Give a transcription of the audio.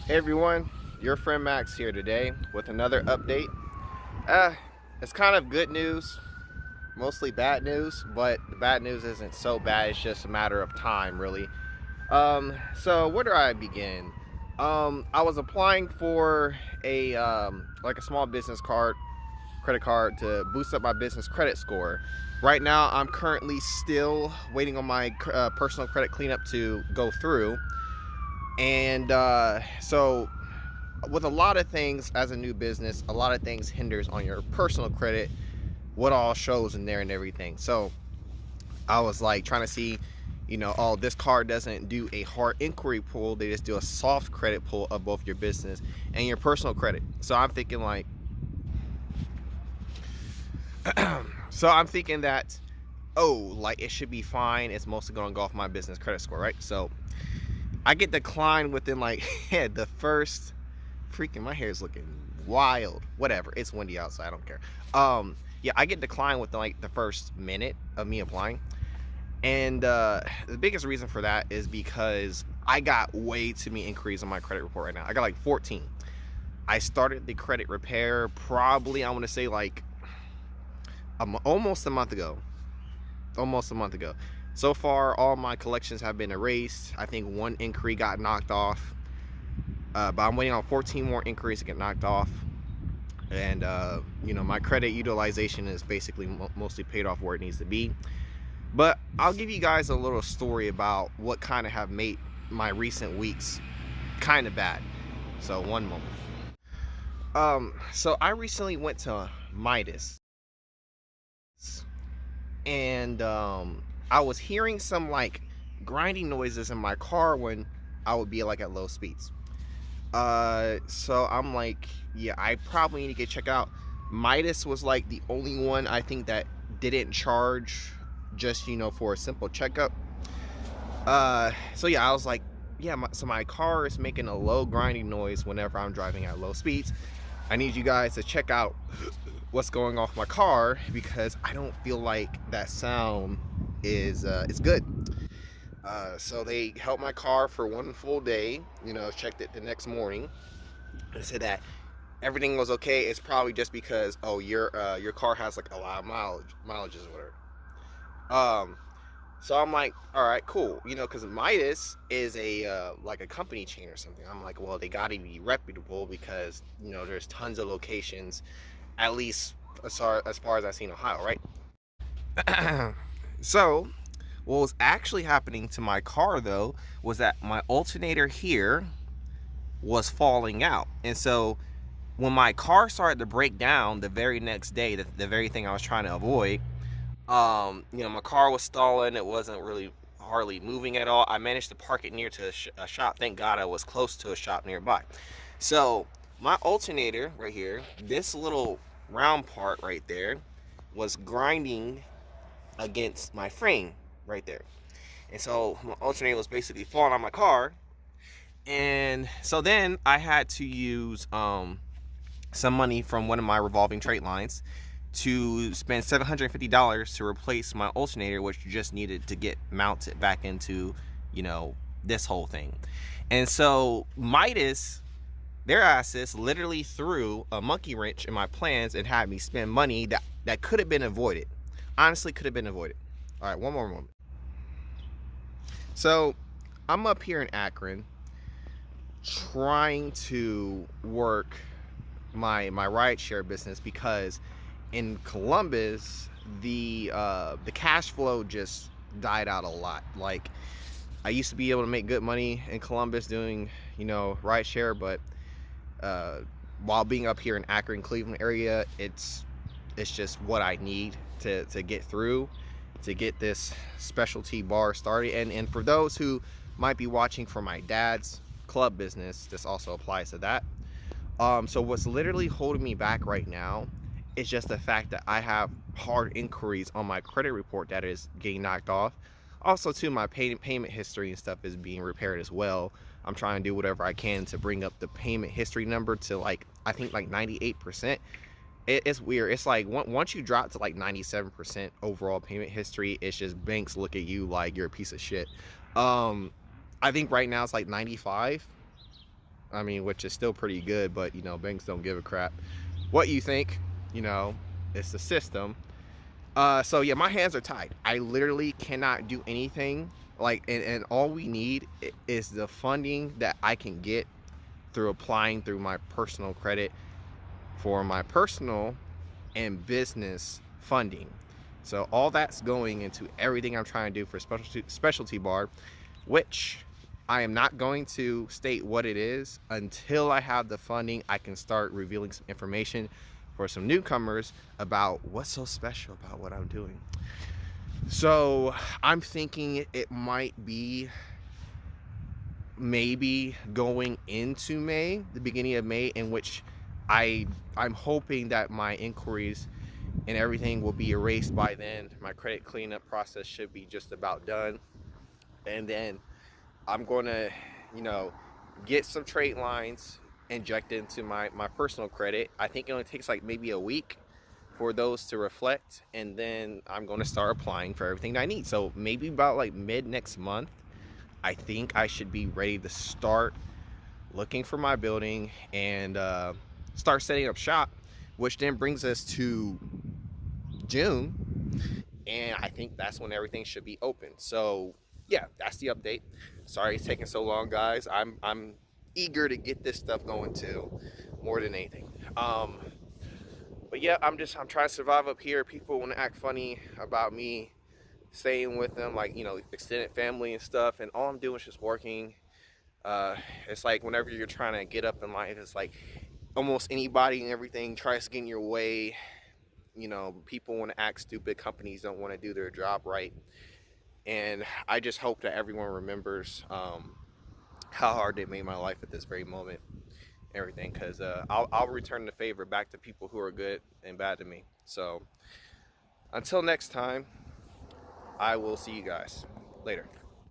Hey everyone, your friend Max here today with another update. It's kind of good news, mostly bad news, but the bad news isn't so bad, it's just a matter of time, really. So where do I begin? I was applying for a like a small business credit card to boost up my business credit score. Right now, I'm currently still waiting on my personal credit cleanup to go through, and so with a lot of things as a new business, a lot of things hinders on your personal credit, what all shows in there and everything. So I was like trying to see, oh, this card doesn't do a hard inquiry pull, they just do a soft credit pull of both your business and your personal credit. So I'm thinking like that, oh, like it should be fine, it's mostly going to go off my business credit score, right? So I get declined within like the first, freaking, my hair is looking wild, whatever, it's windy outside, I don't care. Yeah, I get declined within like the first minute of me applying. And the biggest reason for that is because I got way too many inquiries on my credit report right now. I got like 14. I started the credit repair probably, I want to say like almost a month ago. So far, all my collections have been erased. I think one inquiry got knocked off, but I'm waiting on 14 more inquiries to get knocked off. And my credit utilization is basically mostly paid off where it needs to be. But I'll give you guys a little story about what kind of have made my recent weeks kind of bad. So one moment. So I recently went to Midas, and I was hearing some like grinding noises in my car when I would be like at low speeds. So I'm like, yeah, I probably need to get checked out. Midas was like the only one I think that didn't charge just for a simple checkup. So yeah, I was like, yeah, so my car is making a low grinding noise whenever I'm driving at low speeds. I need you guys to check out what's going off my car, because I don't feel like that sound is good. So they helped my car for one full day, checked it the next morning, and said that everything was okay. It's probably just because, oh, your car has like a lot of mileages or whatever. So I'm like, all right, cool, because Midas is a like a company chain or something. I'm like, well, they gotta be reputable, because there's tons of locations, at least as far as I've seen Ohio, right? So what was actually happening to my car though was that my alternator here was falling out. And so when my car started to break down the very next day, the very thing I was trying to avoid, my car was stalling. It wasn't really hardly moving at all. I managed to park it near to a shop. Thank God I was close to a shop nearby. So my alternator right here, this little round part right there, was grinding against my frame right there. And so my alternator was basically falling on my car. And so then I had to use some money from one of my revolving trade lines to spend $750 to replace my alternator, which just needed to get mounted back into this whole thing. And so Midas, their asses, literally threw a monkey wrench in my plans and had me spend money that could have been avoided. Honestly, could have been avoided. All right, one more moment. So I'm up here in Akron trying to work my rideshare business, because in Columbus the cash flow just died out a lot. Like, I used to be able to make good money in Columbus doing rideshare, but while being up here in Akron, Cleveland area, it's just what I need to get through, to get this specialty bar started. And for those who might be watching for my dad's club business, this also applies to that. So what's literally holding me back right now is just the fact that I have hard inquiries on my credit report that is getting knocked off. Also too, my payment history and stuff is being repaired as well. I'm trying to do whatever I can to bring up the payment history number to like, I think like 98%. It's weird. It's like once you drop to like 97% overall payment history, it's just banks look at you like you're a piece of shit. I think right now it's like 95. I mean, which is still pretty good, but you know, banks don't give a crap what you think. You know, it's the system. So yeah, my hands are tied. I literally cannot do anything. Like, and all we need is the funding that I can get through applying through my personal credit for my personal and business funding. So all that's going into everything I'm trying to do for specialty bar, which I am not going to state what it is until I have the funding. I can start revealing some information for some newcomers about what's so special about what I'm doing. So I'm thinking it might be maybe going into May, the beginning of May, in which I'm hoping that my inquiries and everything will be erased by then. My credit cleanup process should be just about done, and then I'm going to, you know, get some trade lines injected into my personal credit. I think it only takes like maybe a week for those to reflect, and then I'm going to start applying for everything I need. So maybe about like mid next month, I think I should be ready to start looking for my building and start setting up shop, which then brings us to June, and I think that's when everything should be open. So yeah, that's the update. Sorry it's taking so long, guys. I'm eager to get this stuff going too, more than anything. But yeah, I'm trying to survive up here. People want to act funny about me staying with them, like, you know, extended family and stuff, and all I'm doing is just working. It's like whenever you're trying to get up in life, it's like almost anybody and everything tries to get in your way. You know, people want to act stupid, companies don't want to do their job right, and I just hope that everyone remembers how hard they made my life at this very moment, everything, because I'll return the favor back to people who are good and bad to me. So until next time, I will see you guys later.